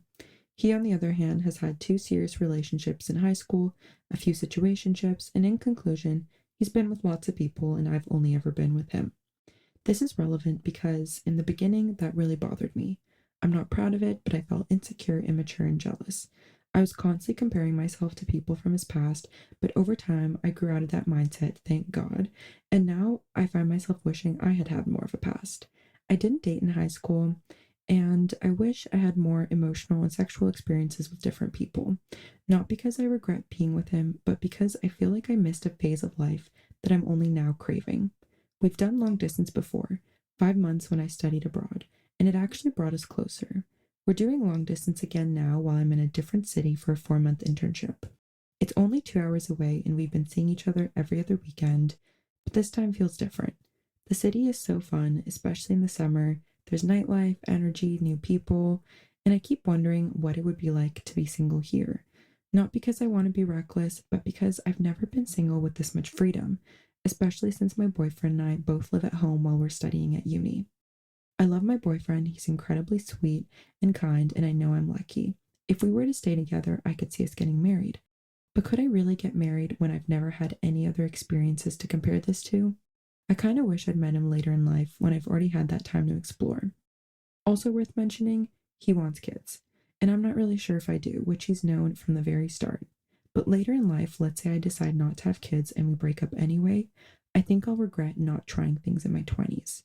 He, on the other hand, has had 2 serious relationships in high school, a few situationships, and in conclusion, he's been with lots of people and I've only ever been with him. This is relevant because, in the beginning, that really bothered me. I'm not proud of it, but I felt insecure, immature, and jealous. I was constantly comparing myself to people from his past, but over time, I grew out of that mindset, thank God, and now I find myself wishing I had had more of a past. I didn't date in high school, and I wish I had more emotional and sexual experiences with different people. Not because I regret being with him, but because I feel like I missed a phase of life that I'm only now craving. We've done long distance before, 5 months when I studied abroad, and it actually brought us closer. We're doing long distance again now while I'm in a different city for a 4-month internship. It's only 2 hours away and we've been seeing each other every other weekend, but this time feels different. The city is so fun, especially in the summer. There's nightlife, energy, new people, and I keep wondering what it would be like to be single here. Not because I want to be reckless, but because I've never been single with this much freedom, especially since my boyfriend and I both live at home while we're studying at uni. I love my boyfriend, he's incredibly sweet and kind, and I know I'm lucky. If we were to stay together, I could see us getting married. But could I really get married when I've never had any other experiences to compare this to? I kind of wish I'd met him later in life when I've already had that time to explore. Also worth mentioning, he wants kids, and I'm not really sure if I do, which he's known from the very start. But later in life, let's say I decide not to have kids and we break up anyway, I think I'll regret not trying things in my 20s.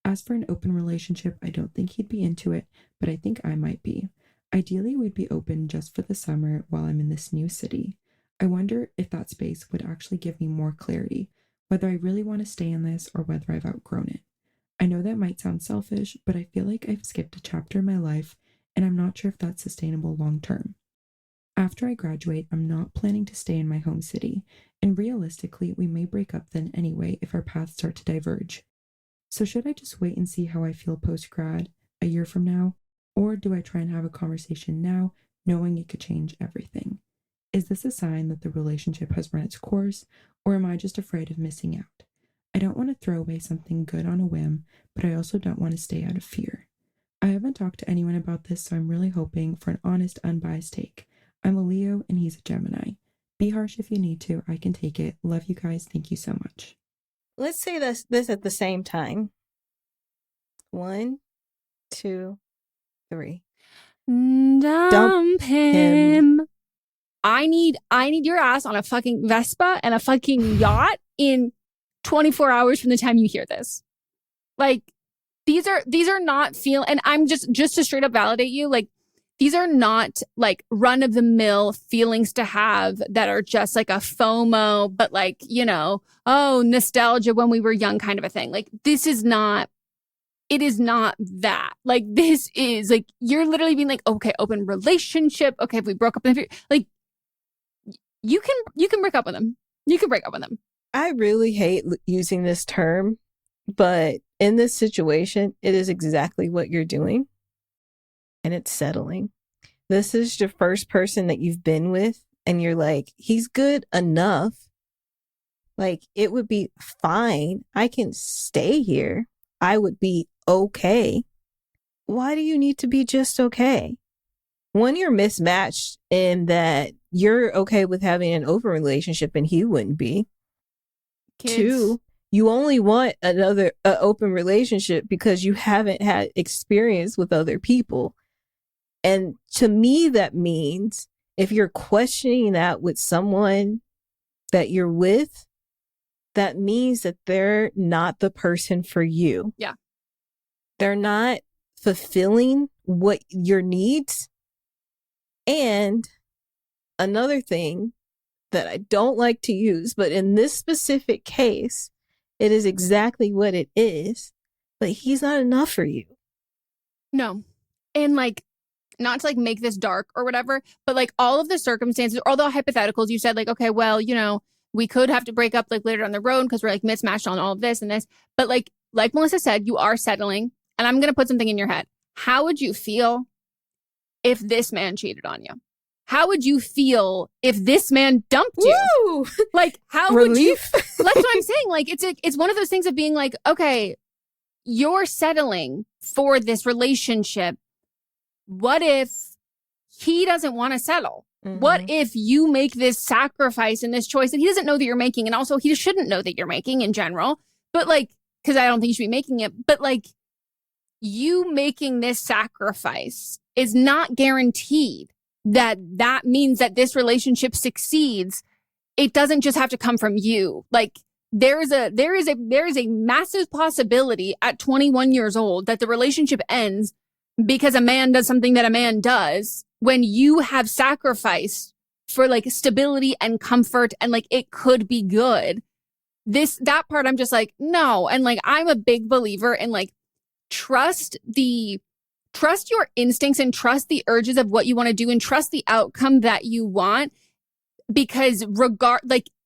As for an open relationship, I don't think he'd be into it, but I think I might be. Ideally, we'd be open just for the summer while I'm in this new city. I wonder if that space would actually give me more clarity, whether I really want to stay in this or whether I've outgrown it. I know that might sound selfish, but I feel like I've skipped a chapter in my life, and I'm not sure if that's sustainable long term. After I graduate, I'm not planning to stay in my home city, and realistically, we may break up then anyway if our paths start to diverge. So should I just wait and see how I feel post-grad, a year from now? Or do I try and have a conversation now, knowing it could change everything? Is this a sign that the relationship has run its course, or am I just afraid of missing out? I don't want to throw away something good on a whim, but I also don't want to stay out of fear. I haven't talked to anyone about this, so I'm really hoping for an honest, unbiased take. I'm a Leo, and he's a Gemini. Be harsh if you need to. I can take it. Love you guys. Thank you so much. Let's say this at the same time. 1, 2, 3. Dump him. I need your ass on a fucking Vespa and a fucking yacht in 24 hours from the time you hear this. Like, these are not and I'm just to straight up validate you, like, these are not like run-of-the-mill feelings to have that are just like a FOMO, but like, you know, oh, nostalgia when we were young kind of a thing. Like, it is not that. Like, this is like, you're literally being like, okay, open relationship. Okay, if we broke up in the future, like, you can break up with them. You can break up with them. I really hate using this term, but in this situation, it is exactly what you're doing. And it's settling. This is your first person that you've been with, and you're like, he's good enough. Like, it would be fine. I can stay here. I would be okay. Why do you need to be just okay? One, you're mismatched in that you're okay with having an open relationship and he wouldn't be. Kids. 2, you only want another open relationship because you haven't had experience with other people. And to me, that means if you're questioning that with someone that you're with, that means that they're not the person for you. Yeah. They're not fulfilling what your needs. And another thing that I don't like to use, but in this specific case, it is exactly what it is, but he's not enough for you. No. And like, not to like make this dark or whatever, but like all of the circumstances, all the hypotheticals you said, like, okay, well, you know, we could have to break up like later down the road because we're like mismatched on all of this and this. But like Melissa said, you are settling. And I'm going to put something in your head. How would you feel if this man cheated on you? How would you feel if this man dumped you? Woo! Like, how would you? That's what I'm saying. Like, it's one of those things of being like, okay, you're settling for this relationship. What if he doesn't want to settle? Mm-hmm. What if you make this sacrifice and this choice that he doesn't know that you're making? And also he shouldn't know that you're making in general, but like, because I don't think you should be making it, but like you making this sacrifice is not guaranteed that that means that this relationship succeeds. It doesn't just have to come from you. Like there is a massive possibility at 21 years old that the relationship ends because a man does something that a man does when you have sacrificed for like stability and comfort and like it could be good. That part I'm just like, no. And like, I'm a big believer in like, trust your instincts and trust the urges of what you want to do and trust the outcome that you want. Because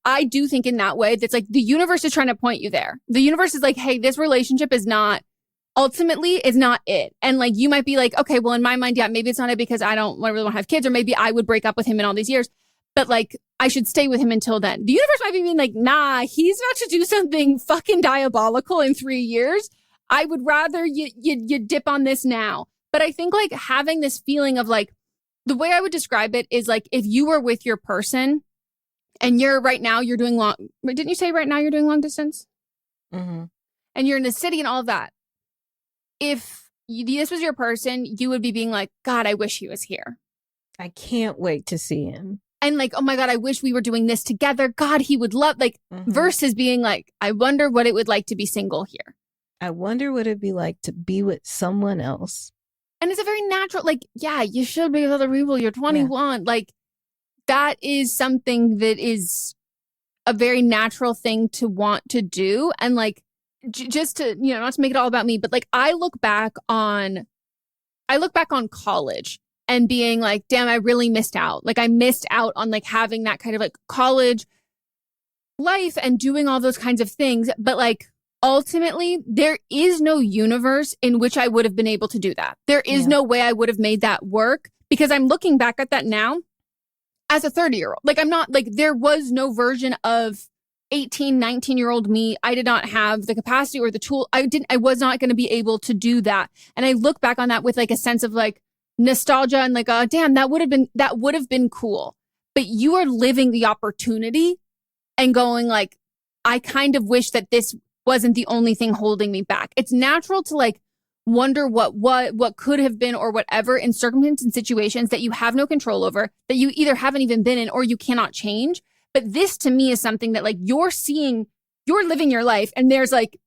I do think in that way, that's like the universe is trying to point you there. The universe is like, hey, this relationship is not it. And like, you might be like, okay, well in my mind, yeah, maybe it's not it because I don't really want to have kids, or maybe I would break up with him in all these years, but like, I should stay with him until then. The universe might be being like, nah, he's about to do something fucking diabolical in 3 years. I would rather you dip on this now. But I think like having this feeling of like, the way I would describe it is like, if you were with your person and you're doing long, didn't you say right now you're doing long distance? Mm-hmm. And you're in the city and all of that. If this was your person, you would be being like, God, I wish he was here. I can't wait to see him. And like, oh my God, I wish we were doing this together. God, he would love, like, versus being like, I wonder what it would like to be single here. I wonder what it'd be like to be with someone else. And it's a very natural, like, yeah, you should be with other people. You're 21. Yeah. Like, that is something that is a very natural thing to want to do. And like, just to, you know, not to make it all about me, but like, I look back on college and being like, damn, I really missed out. Like, I missed out on like having that kind of like college life and doing all those kinds of things. But like, ultimately, there is no universe in which I would have been able to do that. There is no way I would have made that work, because I'm looking back at that now as a 30-year-old. Like, I'm not like, there was no version of 18, 19-year-old me. I did not have the capacity or the tool. I was not going to be able to do that. And I look back on that with like a sense of like nostalgia and like, oh, damn, that would have been cool. But you are living the opportunity and going like, I kind of wish that this wasn't the only thing holding me back. It's natural to like wonder what could have been or whatever in circumstances and situations that you have no control over, that you either haven't even been in or you cannot change. But this to me is something that like you're living your life, and there's like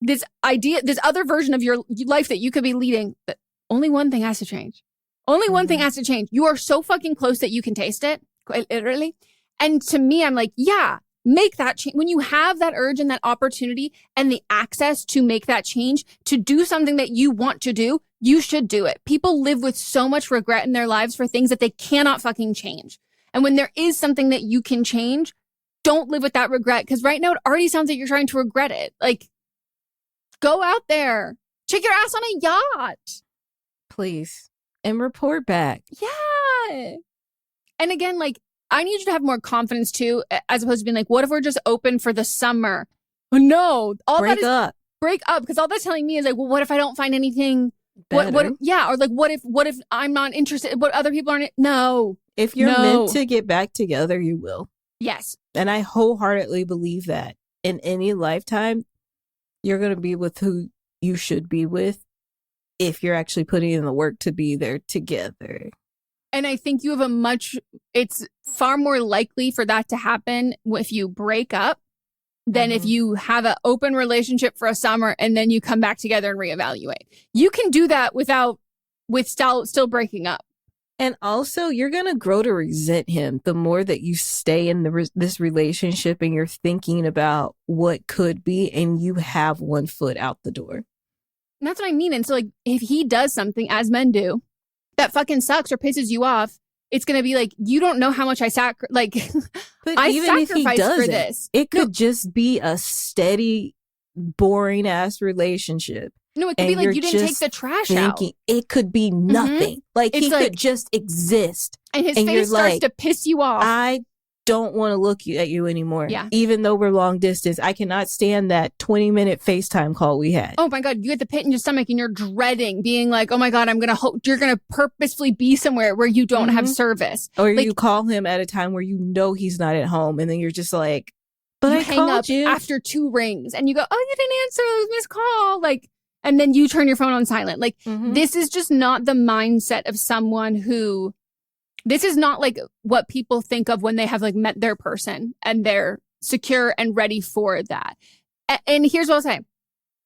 this idea, this other version of your life that you could be leading, but only one thing has to change. Only one thing has to change. You are so fucking close that you can taste it, quite literally. And to me, I'm like, yeah, make that change. When you have that urge and that opportunity and the access to make that change, to do something that you want to do, you should do it. People live with so much regret in their lives for things that they cannot fucking change. And when there is something that you can change, don't live with that regret. Because right now it already sounds like you're trying to regret it. Like, go out there, check your ass on a yacht. Please. And report back. Yeah. And again, like, I need you to have more confidence too, as opposed to being like, what if we're just open for the summer? No. Break up. Because all that's telling me is like, well, what if I don't find anything? What if, or like, what if I'm not interested? What other people aren't? No. If you're meant to get back together, you will. Yes. And I wholeheartedly believe that in any lifetime, you're going to be with who you should be with if you're actually putting in the work to be there together. And I think you have it's far more likely for that to happen if you break up than if you have an open relationship for a summer and then you come back together and reevaluate. You can do that with still breaking up. And also, you're going to grow to resent him the more that you stay in this relationship and you're thinking about what could be and you have one foot out the door. And that's what I mean. And so, like, if he does something, as men do, that fucking sucks or pisses you off, it's going to be like, you don't know how much I sacrifice. But I even if he doesn't, for this. It could just be a steady, boring ass relationship. No, it could be like you didn't take the trash out. It could be nothing. Like he could just exist. And his face starts to piss you off. I don't want to look at you anymore. Yeah. Even though we're long distance, I cannot stand that 20-minute FaceTime call we had. Oh my God, you get the pit in your stomach and you're dreading being like, oh my God, you're going to purposefully be somewhere where you don't have service. Or like, you call him at a time where you know he's not at home and then you're just like, but I hang up you after 2 rings and you go, oh, you didn't answer, it was missed call. Like, and then you turn your phone on silent. Like, this is just not the mindset of someone who, this is not like what people think of when they have like met their person and they're secure and ready for that. And here's what I'll say.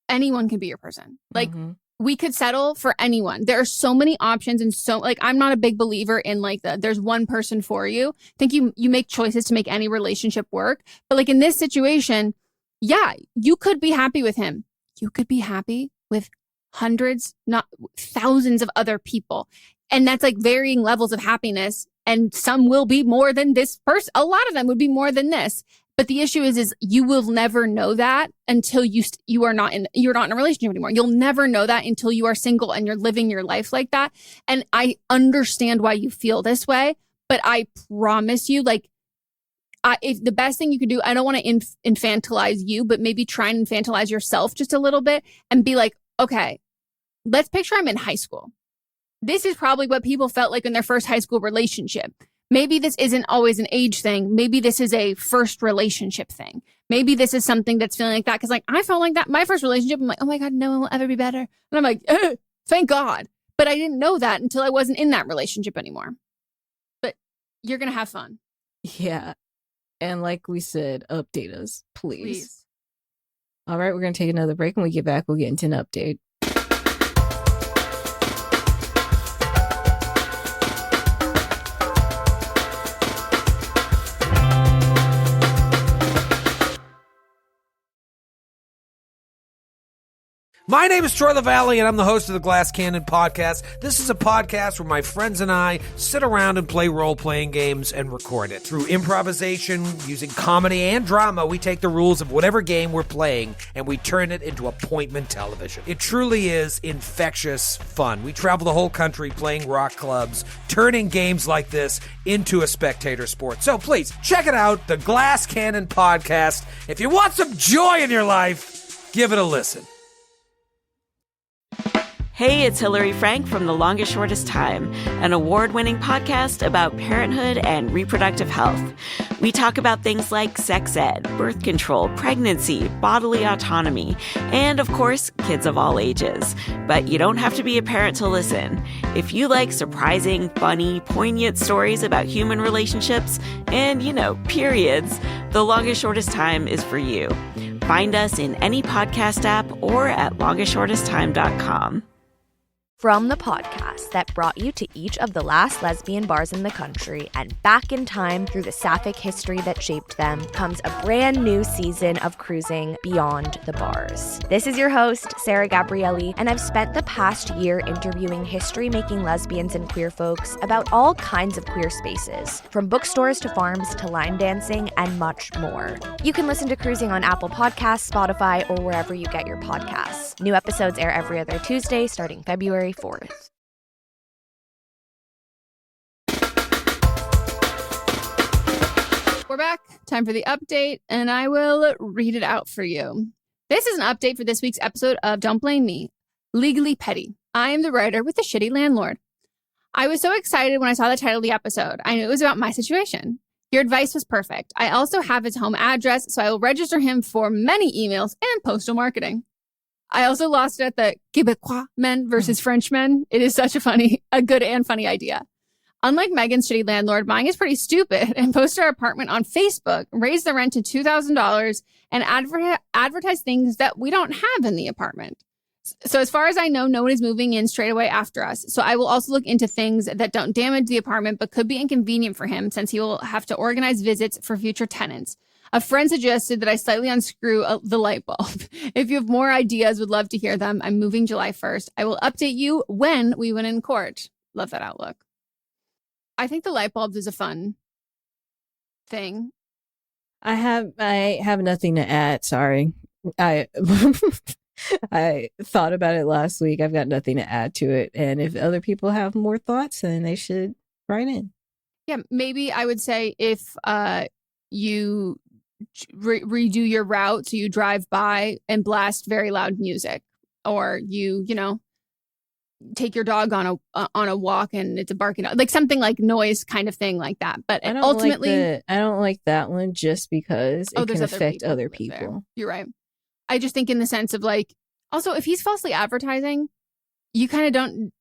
Anyone can be your person. Like, we could settle for anyone. There are so many options and so, like, I'm not a big believer in like there's one person for you. I think you make choices to make any relationship work. But like in this situation, yeah, you could be happy with him. You could be happy with hundreds, not thousands of other people. And that's like varying levels of happiness. And some will be more than this person. A lot of them would be more than this. But the issue is you will never know that until you're not in a relationship anymore. You'll never know that until you are single and you're living your life like that. And I understand why you feel this way, but I promise you, like, if the best thing you can do, I don't want to infantilize you, but maybe try and infantilize yourself just a little bit and be like, okay, let's picture I'm in high school. This is probably what people felt like in their first high school relationship. Maybe this isn't always an age thing. Maybe this is a first relationship thing. Maybe this is something that's feeling like that. Because like I felt like that my first relationship, I'm like, oh my God, no one will ever be better. And I'm like, thank God. But I didn't know that until I wasn't in that relationship anymore. But you're going to have fun. Yeah. And like we said, update us, please. All right, we're going to take another break. When we get back, we'll get into an update. My name is Troy LaValle, and I'm the host of the Glass Cannon Podcast. This is a podcast where my friends and I sit around and play role-playing games and record it. Through improvisation, using comedy and drama, we take the rules of whatever game we're playing and we turn it into appointment television. It truly is infectious fun. We travel the whole country playing rock clubs, turning games like this into a spectator sport. So please, check it out, the Glass Cannon Podcast. If you want some joy in your life, give it a listen. Hey, it's Hillary Frank from The Longest Shortest Time, an award-winning podcast about parenthood and reproductive health. We talk about things like sex ed, birth control, pregnancy, bodily autonomy, and, of course, kids of all ages. But you don't have to be a parent to listen. If you like surprising, funny, poignant stories about human relationships and, periods, The Longest Shortest Time is for you. Find us in any podcast app or at longestshortesttime.com. From the podcast that brought you to each of the last lesbian bars in the country and back in time through the sapphic history that shaped them comes a brand new season of cruising beyond the bars. This is your host, Sarah Gabrielli, and I've spent the past year interviewing history-making lesbians and queer folks about all kinds of queer spaces, from bookstores to farms to line dancing and much more. You can listen to Cruising on Apple Podcasts, Spotify, or wherever you get your podcasts. New episodes air every other Tuesday starting February 4th. We're back. Time for the update, and I will read it out for you. This is an update for this week's episode of Don't Blame Me, Legally Petty. I am the writer with the shitty landlord. I was so excited when I saw the title of the episode. I knew it was about my situation. Your advice was perfect. I also have his home address, so I will register him for many emails and postal marketing. I also lost it at the Québécois men versus Frenchmen. It is such a good and funny idea. Unlike Meghan's shitty landlord, mine is pretty stupid and posts our apartment on Facebook, raise the rent to $2,000, and advertise things that we don't have in the apartment. So as far as I know, no one is moving in straight away after us. So I will also look into things that don't damage the apartment but could be inconvenient for him since he will have to organize visits for future tenants. A friend suggested that I slightly unscrew the light bulb. If you have more ideas, would love to hear them. I'm moving July 1st. I will update you when we win in court. Love that outlook. I think the light bulbs is a fun thing. I have nothing to add. Sorry. I thought about it last week. I've got nothing to add to it. And if other people have more thoughts, then they should write in. Yeah, maybe I would say if you redo your route, so you drive by and blast very loud music, or you take your dog on a walk and it's a barking dog, like something like noise kind of thing like that. But ultimately, I don't like that one just because it can affect other people. You're right. I just think in the sense of like, also if he's falsely advertising, you kind of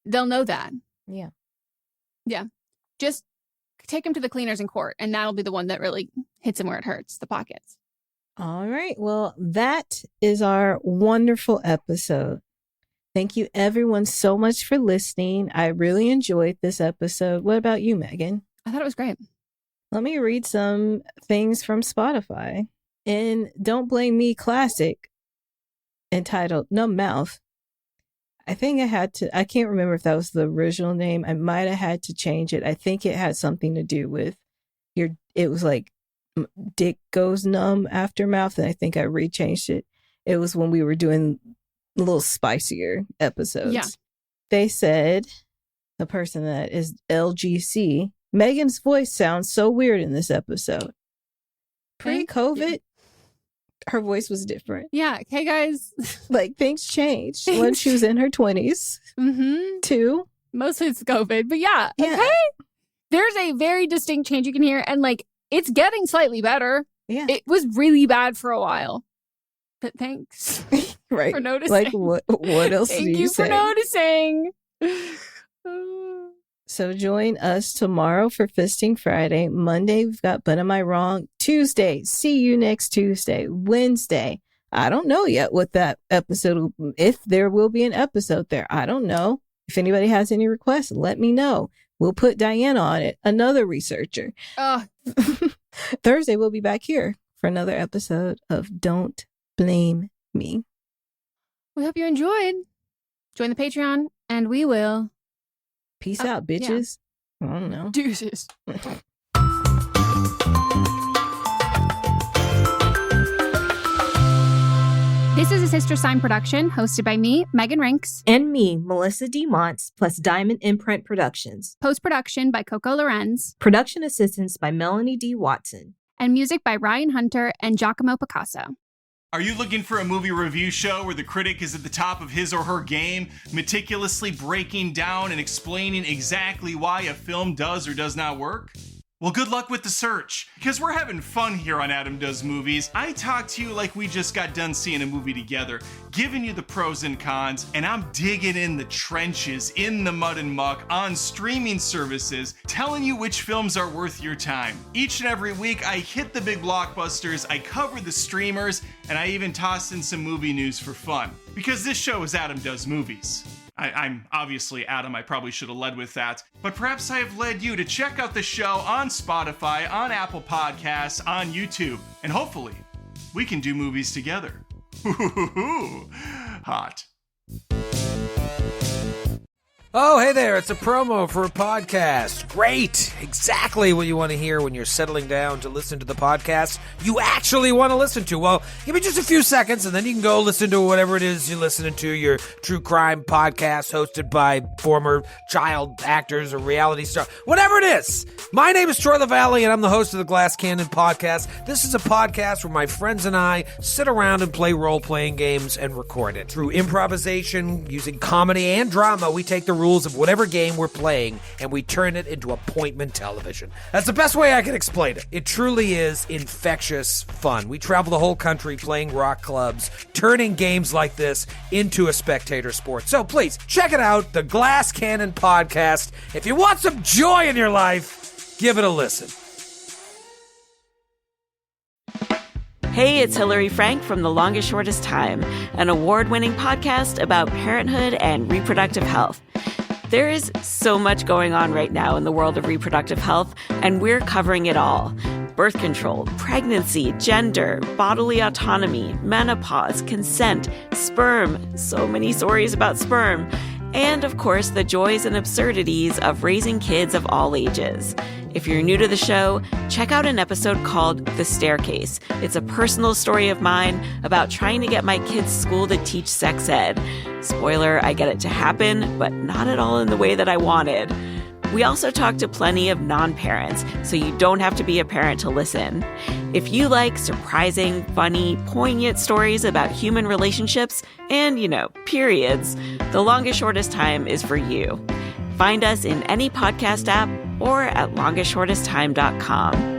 they'll know that. Yeah. Yeah. Just take him to the cleaners in court, and that'll be the one that really hits him where it hurts, the pockets. All right. Well, that is our wonderful episode. Thank you everyone so much for listening. I really enjoyed this episode. What about you, Megan? I thought it was great. Let me read some things from Spotify. In Don't Blame Me Classic, entitled Numb Mouth, I can't remember if that was the original name. I might have had to change it. I think it had something to do with it was like dick goes numb after mouth. And I think I rechanged it. It was when we were doing a little spicier episodes. Yeah. They said, the person that is LGC, Megan's voice sounds so weird in this episode. Pre-COVID, her voice was different. Yeah. Hey, guys. Like, things changed when she was in her 20s. Mm-hmm. Too. Mostly it's COVID. But yeah. Okay. There's a very distinct change you can hear. And, like, it's getting slightly better. Yeah. It was really bad for a while. But thanks right. for noticing. Like, what else do you say? Thank you for noticing. So join us tomorrow for Fisting Friday. Monday, we've got But Am I Wrong? Tuesday, see you next Tuesday. Wednesday, I don't know yet what that episode, if there will be an episode there. I don't know. If anybody has any requests, let me know. We'll put Diana on it, another researcher. Thursday, we'll be back here for another episode of Don't Blame Me. We hope you enjoyed. Join the Patreon, and we will. Peace out, bitches. Yeah. I don't know. Deuces. This is a Sister Sign production hosted by me, Megan Rinks. And me, Melissa D. Montz, plus Diamond Imprint Productions. Post-production by Coco Lorenz. Production assistance by Melanie D. Watson. And music by Ryan Hunter and Giacomo Picasso. Are you looking for a movie review show where the critic is at the top of his or her game, meticulously breaking down and explaining exactly why a film does or does not work? Well, good luck with the search, because we're having fun here on Adam Does Movies. I talk to you like we just got done seeing a movie together, giving you the pros and cons, and I'm digging in the trenches, in the mud and muck, on streaming services, telling you which films are worth your time. Each and every week, I hit the big blockbusters, I cover the streamers, and I even toss in some movie news for fun. Because this show is Adam Does Movies. I'm obviously Adam, I probably should have led with that, but perhaps I have led you to check out the show on Spotify, on Apple Podcasts, on YouTube, and hopefully we can do movies together. Hot. Oh, hey there, it's a promo for a podcast. Great! Exactly what you want to hear when you're settling down to listen to the podcast you actually want to listen to. Well, give me just a few seconds and then you can go listen to whatever it is you're listening to, your true crime podcast hosted by former child actors or reality stars, whatever it is. My name is Troy LaValle and I'm the host of the Glass Cannon Podcast. This is a podcast where my friends and I sit around and play role-playing games and record it. Through improvisation, using comedy and drama, we take the rules rules of whatever game we're playing, and we turn it into appointment television. That's the best way I can explain it. It truly is infectious fun. We travel the whole country playing rock clubs, turning games like this into a spectator sport. So please, check it out, the Glass Cannon Podcast. If you want some joy in your life, give it a listen. Hey, it's Hillary Frank from The Longest Shortest Time, an award-winning podcast about parenthood and reproductive health. There is so much going on right now in the world of reproductive health, and we're covering it all. Birth control, pregnancy, gender, bodily autonomy, menopause, consent, sperm, so many stories about sperm, and of course the joys and absurdities of raising kids of all ages. If you're new to the show, check out an episode called The Staircase. It's a personal story of mine about trying to get my kids' school to teach sex ed. Spoiler, I get it to happen, but not at all in the way that I wanted. We also talk to plenty of non-parents, so you don't have to be a parent to listen. If you like surprising, funny, poignant stories about human relationships and, periods, The Longest Shortest Time is for you. Find us in any podcast app or at longestshortesttime.com.